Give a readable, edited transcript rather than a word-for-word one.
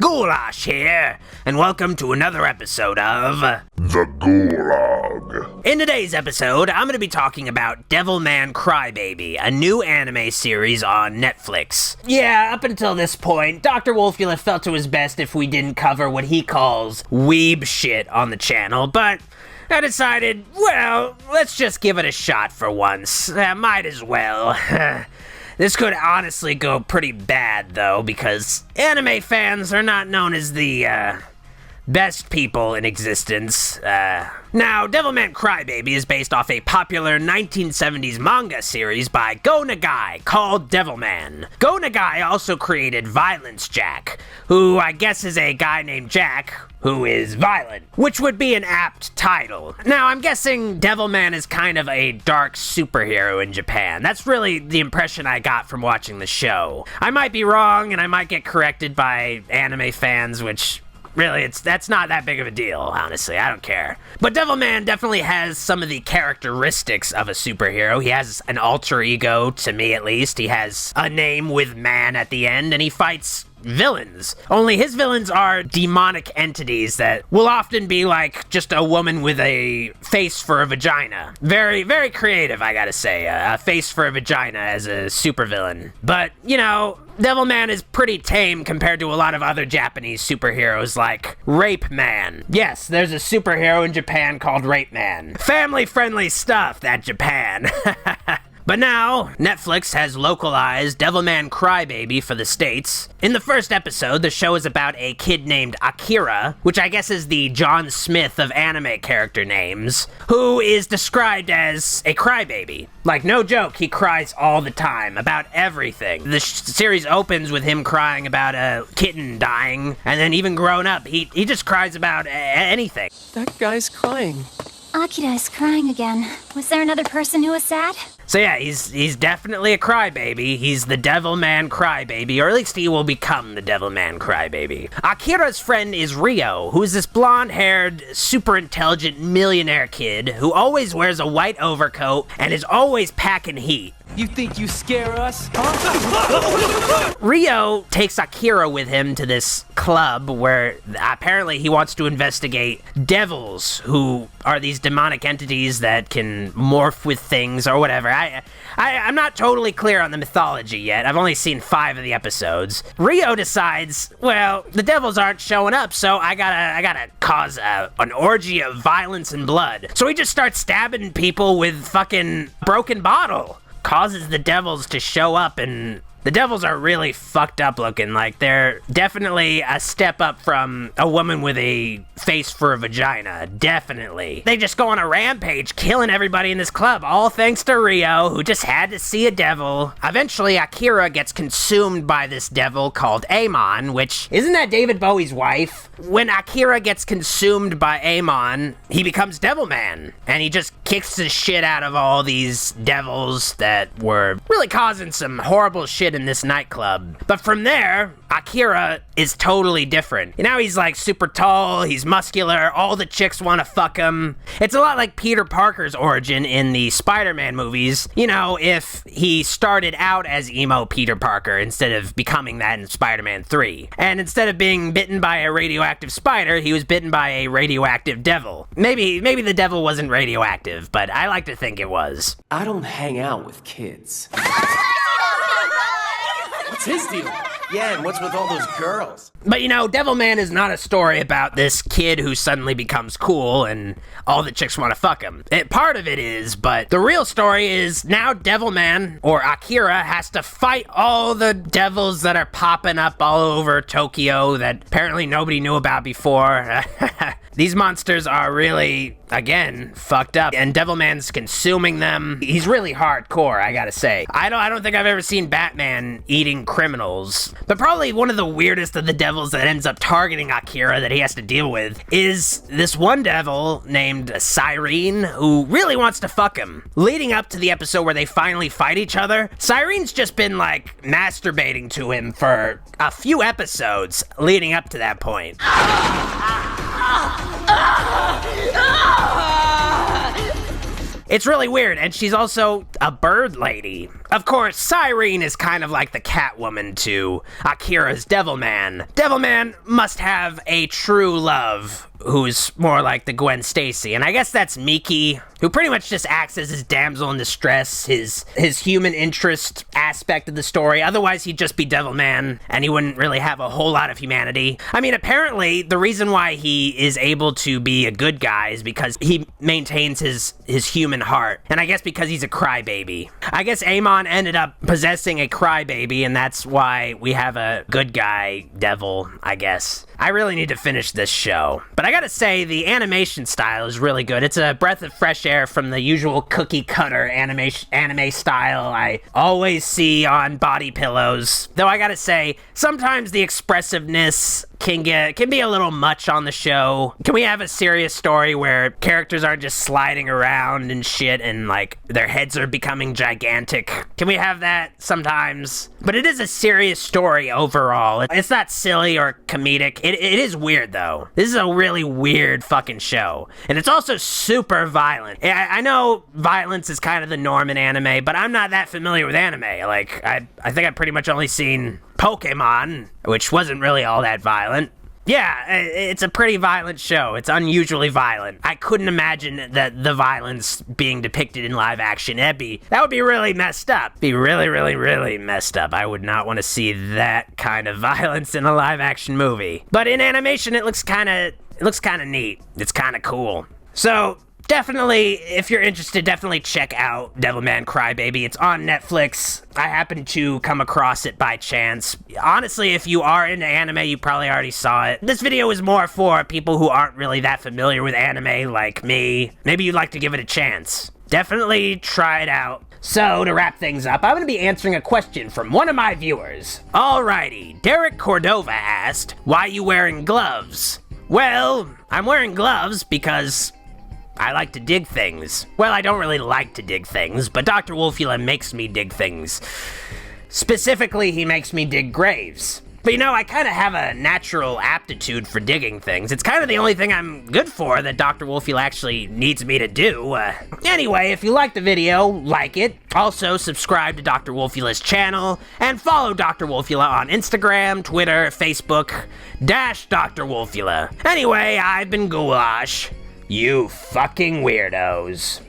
Ghoulash here, and welcome to another episode of The GHOULOG. In today's episode, I'm going to be talking about Devilman Crybaby, a new anime series on Netflix. Yeah, up until this point, Dr. Wolfula felt it was best if we didn't cover what he calls weeb shit on the channel, but I decided, well, let's just give it a shot for once. Might as well. This could honestly go pretty bad, though, because anime fans are not known as the, best people in existence. Now, Devilman Crybaby is based off a popular 1970s manga series by Go Nagai called Devilman. Go Nagai also created Violence Jack, who I guess is a guy named Jack who is violent, which would be an apt title. Now, I'm guessing Devilman is kind of a dark superhero in Japan. That's really the impression I got from watching the show. I might be wrong, and I might get corrected by anime fans, which really, that's not that big of a deal, honestly. I don't care. But Devilman definitely has some of the characteristics of a superhero. He has an alter ego, to me at least. He has a name with man at the end, and he fights villains. Only his villains are demonic entities that will often be like just a woman with a face for a vagina. Very, very creative, I gotta say. A face for a vagina as a supervillain. But, you know, Devilman is pretty tame compared to a lot of other Japanese superheroes like Rape Man. Yes, there's a superhero in Japan called Rape Man. Family-friendly stuff, that Japan. But now, Netflix has localized Devilman Crybaby for the States. In the first episode, the show is about a kid named Akira, which I guess is the John Smith of anime character names, who is described as a crybaby. Like, no joke, he cries all the time, about everything. The series opens with him crying about a kitten dying, and then even grown up, he just cries about anything. That guy's crying. Akira is crying again. Was there another person who was sad? So yeah, he's definitely a crybaby. He's the Devilman Crybaby, or at least he will become the Devilman Crybaby. Akira's friend is Rio, who's this blonde-haired, super intelligent millionaire kid who always wears a white overcoat and is always packing heat. You think you scare us? Huh? Rio takes Akira with him to this club where apparently he wants to investigate devils, who are these demonic entities that can morph with things or whatever. I'm not totally clear on the mythology yet. I've only seen 5 of the episodes. Rio decides, well, the devils aren't showing up, so I gotta cause an orgy of violence and blood. So he just starts stabbing people with fucking broken bottle. Causes the devils to show up, and the devils are really fucked up looking. Like, they're definitely a step up from a woman with a face for a vagina. Definitely. They just go on a rampage, killing everybody in this club, all thanks to Rio, who just had to see a devil. Eventually, Akira gets consumed by this devil called Amon, which, isn't that David Bowie's wife? When Akira gets consumed by Amon, he becomes Devilman, and he just kicks the shit out of all these devils that were really causing some horrible shit in this nightclub. But from there, Akira is totally different. Now he's like super tall, he's muscular, all the chicks want to fuck him. It's a lot like Peter Parker's origin in the Spider-Man movies. You know, if he started out as emo Peter Parker instead of becoming that in Spider-Man 3. And instead of being bitten by a radioactive spider, he was bitten by a radioactive devil. Maybe the devil wasn't radioactive, but I like to think it was. I don't hang out with kids. What's his deal? Yeah, and what's with all those girls? But you know, Devilman is not a story about this kid who suddenly becomes cool and all the chicks want to fuck him. Part of it is, but the real story is now Devilman, or Akira, has to fight all the devils that are popping up all over Tokyo that apparently nobody knew about before. These monsters are really, again, fucked up, and Devilman's consuming them. He's really hardcore, I gotta say. I don't think I've ever seen Batman eating criminals. But probably one of the weirdest of the devils that ends up targeting Akira that he has to deal with is this one devil named Cyrene, who really wants to fuck him. Leading up to the episode where they finally fight each other, Cyrene's just been, like, masturbating to him for a few episodes leading up to that point. It's really weird, and she's also a bird lady. Of course, Cyrene is kind of like the Catwoman to Akira's Devilman. Devilman must have a true love who's more like the Gwen Stacy, and I guess that's Miki, who pretty much just acts as his damsel in distress, his human interest aspect of the story. Otherwise, he'd just be Devilman, and he wouldn't really have a whole lot of humanity. I mean, apparently, the reason why he is able to be a good guy is because he maintains his human heart, and I guess because he's a crybaby. I guess Amon ended up possessing a crybaby, and that's why we have a good guy devil, I guess. I really need to finish this show. But I gotta say, the animation style is really good. It's a breath of fresh air from the usual cookie-cutter anime style I always see on body pillows. Though I gotta say, sometimes the expressiveness can be a little much on the show. Can we have a serious story where characters aren't just sliding around and shit and, like, their heads are becoming gigantic? Can we have that sometimes? But it is a serious story overall. It's not silly or comedic. It is weird, though. This is a really weird fucking show. And it's also super violent. I know violence is kind of the norm in anime, but I'm not that familiar with anime. Like, I think I've pretty much only seen Pokemon, which wasn't really all that violent. Yeah, it's a pretty violent show. It's unusually violent. I couldn't imagine that the violence being depicted in live action. That would be really messed up. Be really, really, really messed up. I would not want to see that kind of violence in a live action movie. But in animation, it looks kind of neat. It's kind of cool. So, definitely, if you're interested, definitely check out Devilman Crybaby. It's on Netflix. I happened to come across it by chance. Honestly, if you are into anime, you probably already saw it. This video is more for people who aren't really that familiar with anime like me. Maybe you'd like to give it a chance. Definitely try it out. So, to wrap things up, I'm going to be answering a question from one of my viewers. Alrighty, Derek Cordova asked, why are you wearing gloves? Well, I'm wearing gloves because I like to dig things. Well, I don't really like to dig things, but Dr. Wolfula makes me dig things. Specifically, he makes me dig graves. But you know, I kind of have a natural aptitude for digging things. It's kind of the only thing I'm good for that Dr. Wolfula actually needs me to do. Anyway, if you liked the video, like it. Also, subscribe to Dr. Wolfula's channel, and follow Dr. Wolfula on Instagram, Twitter, Facebook, Dr. Wolfula. Anyway, I've been Ghoulash. You fucking weirdos.